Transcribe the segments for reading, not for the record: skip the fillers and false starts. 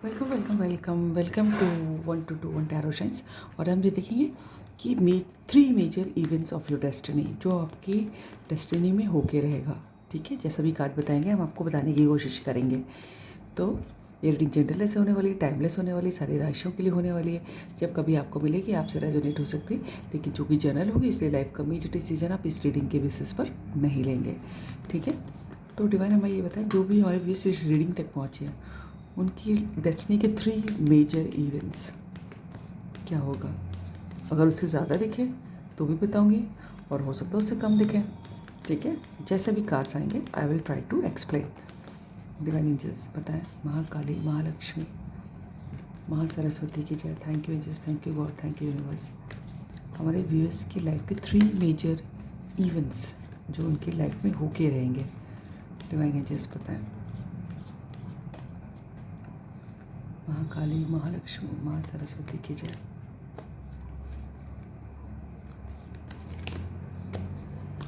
Welcome welcome welcome welcome to 1 to 1 tarot science. और हम ये देखेंगे कि 3 major events of your destiny जो आपकी डेस्टिनी में होके रहेगा। ठीक है, जैसा भी कार्ड बताएंगे हम आपको बताने की कोशिश करेंगे। तो ये रीडिंग जेंटलनेस से होने वाली, टाइमलेस होने वाली, सारी राशियों के लिए होने वाली है। जब कभी आपको मिलेगी आपसे रेजोनेट हो सकती, लेकिन चूँकि जनरल होगी इसलिए लाइफ का मेजर डिसीजन आप इस रीडिंग के बेसिस पर नहीं लेंगे। ठीक है, तो डिवाइन हमें ये बताएं जो भी हमारे व्यूअर्स इस रीडिंग तक पहुँचे हैं उनकी डेस्टिनी के 3 मेजर इवेंट्स क्या होगा। अगर उससे ज़्यादा दिखे तो भी बताऊंगी और हो सकता है उससे कम दिखे। ठीक है, जैसे भी कार्ड्स आएंगे I will try to explain. Divine angels बताएं। महाकाली, महालक्ष्मी, महासरस्वती की जय। Thank you angels, thank you God, thank you universe. हमारे व्यूअर्स की लाइफ के 3 मेजर इवेंट्स जो उनकी लाइफ में होके रहेंगे। डिवाइन एंजल्स बताएं। महाकाली, महालक्ष्मी, माँ सरस्वती की जय।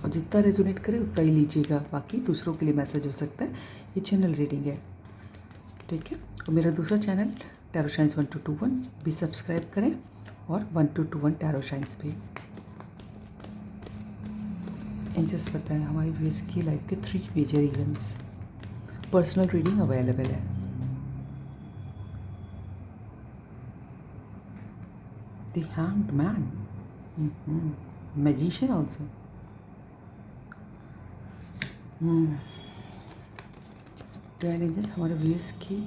और जितना रेजोनेट करे उतना ही लीजिएगा, बाकी दूसरों के लिए मैसेज हो सकता है। ये चैनल रीडिंग है। ठीक है, और मेरा दूसरा चैनल टैरो साइंस 1 to 1 भी सब्सक्राइब करें और 1 to 1 टैरो साइंस भी। एंजल्स बताएं हमारी व्यूअर्स की लाइफ के 3 major events. Personal reading available है। The Hanged Man, Magician also. Divine angels हमारे व्यूअर्स की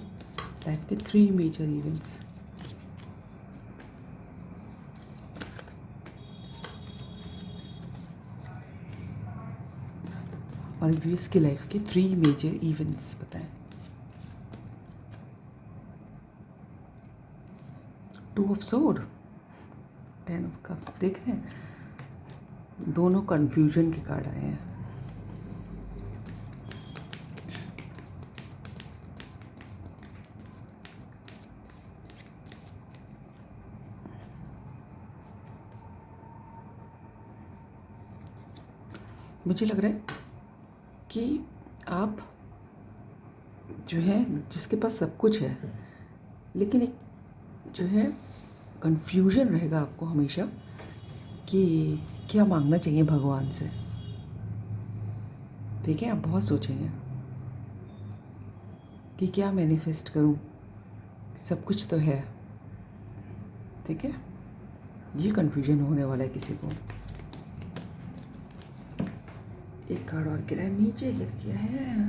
लाइफ के 3 मेजर इवेंट्स। हमारे व्यूअर्स की लाइफ के 3 मेजर इवेंट्स बताएं। 2 ऑफ सोर्ड, 10 ऑफ कप्स। देख रहे हैं दोनों कन्फ्यूजन के कार्ड आए हैं। मुझे लग रहा है कि आप जो है जिसके पास सब कुछ है लेकिन एक जो है कन्फ्यूजन रहेगा आपको हमेशा कि क्या मांगना चाहिए भगवान से। ठीक है, आप बहुत सोचेंगे कि क्या मैनिफेस्ट करूं, सब कुछ तो है। ठीक है, ये कन्फ्यूजन होने वाला है किसी को। एक कार्ड और गिरा है, नीचे गिर गया है।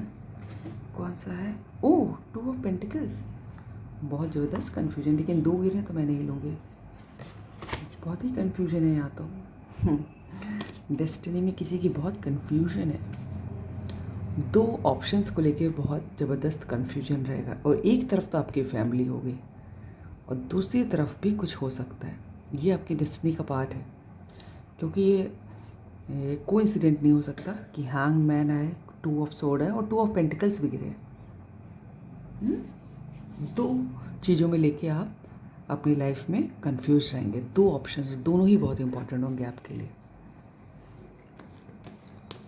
कौन सा है? ओह, 2 ऑफ पेंटिकल्स। बहुत ज़बरदस्त कन्फ्यूजन, लेकिन 2 गिरे तो मैं नहीं लूँगी। बहुत ही कन्फ्यूजन है यहाँ तो। डेस्टिनी में किसी की बहुत कन्फ्यूजन है। 2 ऑप्शंस को लेके बहुत ज़बरदस्त कन्फ्यूजन रहेगा। और एक तरफ तो आपकी फैमिली होगी और दूसरी तरफ भी कुछ हो सकता है। ये आपकी डेस्टिनी का पार्ट है, क्योंकि ये कोइंसिडेंट नहीं हो सकता कि हैंग मैन आए, 2 ऑफ सोर्ड है और 2 ऑफ पेंटिकल्स भी गिरे। 2 चीज़ों में लेके आप अपनी लाइफ में कंफ्यूज रहेंगे। 2 ऑप्शंस, दोनों ही बहुत इंपॉर्टेंट होंगे आपके लिए।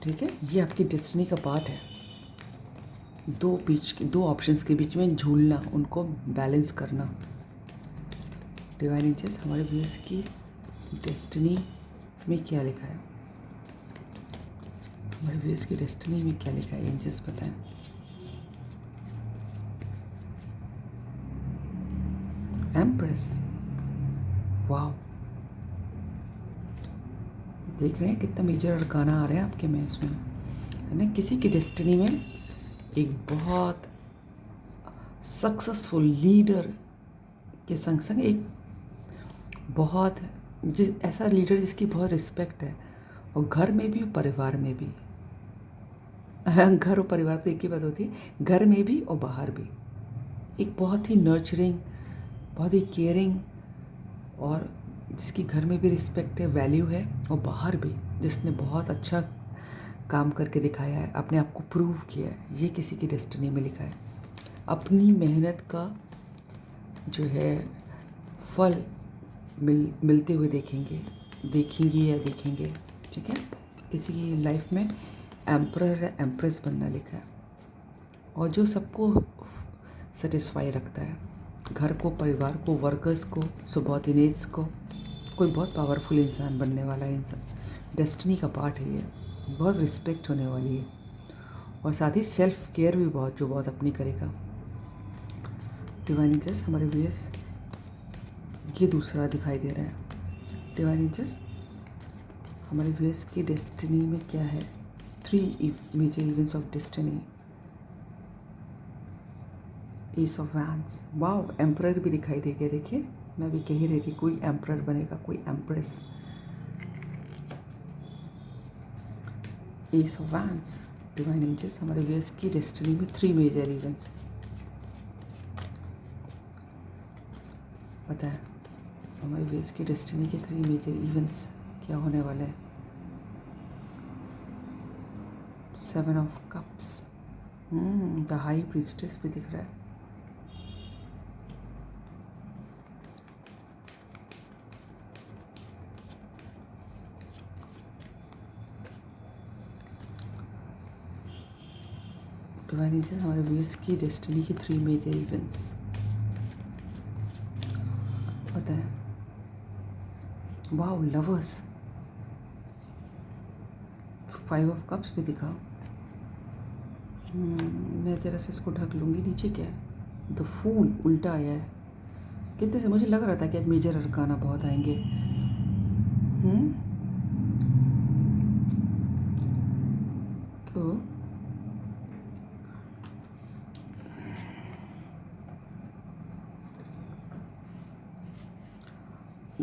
ठीक है, ये आपकी डेस्टिनी का पार्ट है। 2 ऑप्शंस के बीच में झूलना, उनको बैलेंस करना। डिवाइन एंजल्स हमारे व्यूअर्स की डेस्टिनी में क्या लिखा है? हमारे व्यूअर्स की डेस्टिनी में क्या लिखा है एंजल्स बताएं। Empress, wow. देख रहे हैं कितना मेजर अरकाना आ रहा है आपके में इसमें, है ना। किसी की डेस्टिनी में एक बहुत सक्सेसफुल लीडर के संग संग एक बहुत ऐसा लीडर जिसकी बहुत रिस्पेक्ट है, और घर में भी और परिवार में भी। घर और परिवार तो एक ही बात होती है, घर में भी और बाहर भी। एक बहुत ही नर्चरिंग, बहुत ही केयरिंग, और जिसकी घर में भी रिस्पेक्ट है, वैल्यू है, और बाहर भी जिसने बहुत अच्छा काम करके दिखाया है, अपने आप को प्रूव किया है। ये किसी की डेस्टिनी में लिखा है। अपनी मेहनत का जो है फल मिलते हुए देखेंगी या देखेंगे। ठीक है, किसी की लाइफ में एम्परर या एम्प्रेस बनना लिखा है, और जो सबको सेटिस्फाई रखता है, घर को, परिवार को, वर्कर्स को, सबॉर्डिनेट्स को, कोई बहुत पावरफुल इंसान बनने वाला है। इंसान डेस्टिनी का पार्ट है ये, बहुत रिस्पेक्ट होने वाली है। और साथ ही सेल्फ केयर भी बहुत अपनी करेगा। डिवाइन एंजल्स हमारे व्यूअर्स, ये दूसरा दिखाई दे रहा है। डिवाइन एंजल्स हमारे व्यूअर्स की डेस्टिनी में क्या है? 3 major events of destiny. Ace of wands, wow, emperor भी दिखाई दे गया। देखिए, मैं भी कह ही रही थी कोई एम्परर बनेगा, कोई empress. Ace of wands, divine angels हमारे व्यूअर्स की डेस्टिनी में 3 मेजर इवेंट्स। पता है हमारे व्यूअर्स की डेस्टिनी के 3 मेजर इवेंट्स क्या होने वाले हैं? 7 of cups, the high priestess भी दिख रहा है। डिवाइन एंजल्स हमारे व्यूअर्स की डेस्टिनी के 3 मेजर इवेंट्स। पता है, वाओ, लवर्स, 5 ऑफ कप्स भी दिखा। मैं ज़रा से इसको ढक लूँगी। नीचे क्या है? द फूल उल्टा आया है। कितने से मुझे लग रहा था कि आज मेजर अरकाना बहुत आएंगे। तो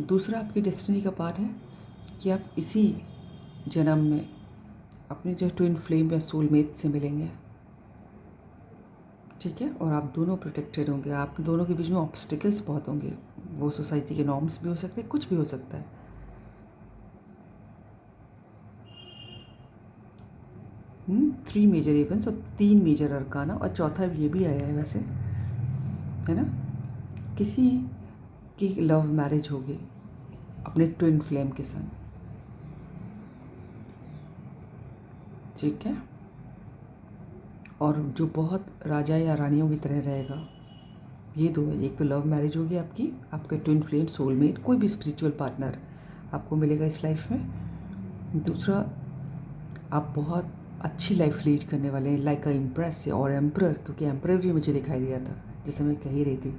दूसरा आपकी डेस्टिनी का पार्ट है कि आप इसी जन्म में अपने जो ट्विन फ्लेम या सोलमेट से मिलेंगे, ठीक है? और आप दोनों प्रोटेक्टेड होंगे। आप दोनों के बीच में ऑब्स्टिकल्स बहुत होंगे, वो सोसाइटी के नॉर्म्स भी हो सकते हैं, कुछ भी हो सकता है। 3 मेजर इवेंट्स और 3 मेजर अरकाना, और चौथा ये भी आया है वैसे, है ना? किसी की लव मैरिज होगी अपने ट्विन फ्लेम के संग, ठीक है? और जो बहुत राजा या रानियों की तरह रहेगा। ये दो है, एक तो लव मैरिज होगी आपकी, आपके ट्विन फ्लेम सोलमेट, कोई भी स्पिरिचुअल पार्टनर आपको मिलेगा इस लाइफ में। दूसरा, आप बहुत अच्छी लाइफ लीड करने वाले हैं, लाइक अ इम्प्रेस और एम्परर, क्योंकि एम्परर भी मुझे दिखाई दिया था जैसे मैं कह ही रही थी।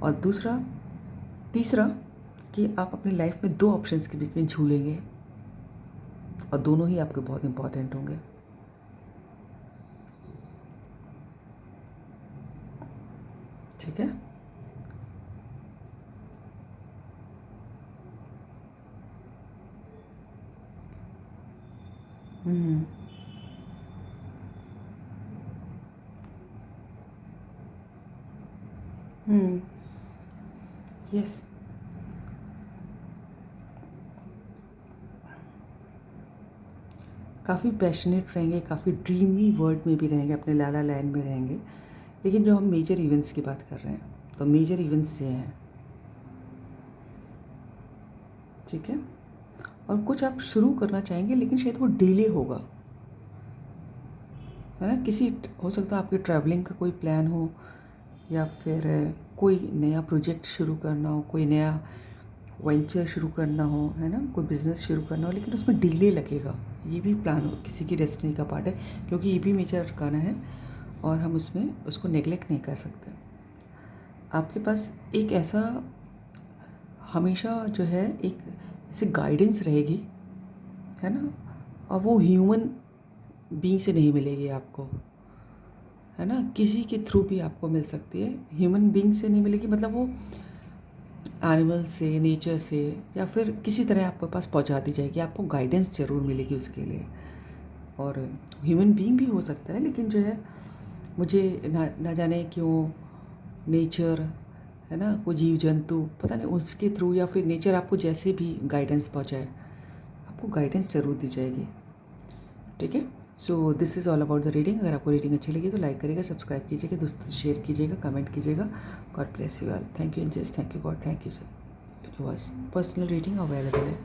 और तीसरा कि आप अपनी लाइफ में 2 ऑप्शंस के बीच में झूलेंगे और दोनों ही आपके बहुत इंपॉर्टेंट होंगे, ठीक है? यस, काफ़ी पैशनेट रहेंगे, काफ़ी ड्रीमी वर्ल्ड में भी रहेंगे, अपने लाला लैंड में रहेंगे। लेकिन जो हम मेजर इवेंट्स की बात कर रहे हैं, तो मेजर इवेंट्स ये हैं, ठीक है? और कुछ आप शुरू करना चाहेंगे लेकिन शायद वो डिले होगा, है ना? किसी हो सकता है आपकी ट्रैवलिंग का कोई प्लान हो, या फिर कोई नया प्रोजेक्ट शुरू करना हो, कोई नया वेंचर शुरू करना हो, है ना? कोई बिज़नेस शुरू करना हो, लेकिन उसमें डिले लगेगा। ये भी प्लान हो, किसी की डेस्टिनी का पार्ट है, क्योंकि ये भी मेजर अरकाना है और हम उसमें उसको नेगलेक्ट नहीं कर सकते। आपके पास एक ऐसा हमेशा जो है एक ऐसी गाइडेंस रहेगी, है ना? और वो ह्यूमन बीइंग से नहीं मिलेगी आपको, है ना? किसी के थ्रू भी आपको मिल सकती है, ह्यूमन बीइंग से नहीं मिलेगी। मतलब वो एनिमल से, नेचर से, या फिर किसी तरह आपके पास पहुंचा दी जाएगी, आपको गाइडेंस ज़रूर मिलेगी उसके लिए। और ह्यूमन बीइंग भी हो सकता है, लेकिन जो है मुझे ना जाने क्यों नेचर, है ना, कोई जीव जंतु, पता नहीं उसके थ्रू, या फिर नेचर आपको जैसे भी गाइडेंस पहुंचाए, आपको गाइडेंस ज़रूर दी जाएगी, ठीक है? So this is all about the reading. अगर आपको रीडिंग अच्छी लगी तो लाइक करिएगा, सब्सक्राइब कीजिएगा, दोस्तों से शेयर कीजिएगा, कमेंट कीजिएगा। God bless you all. Thank you angels, thank you God, thank you sir. Universe. Personal reading available है।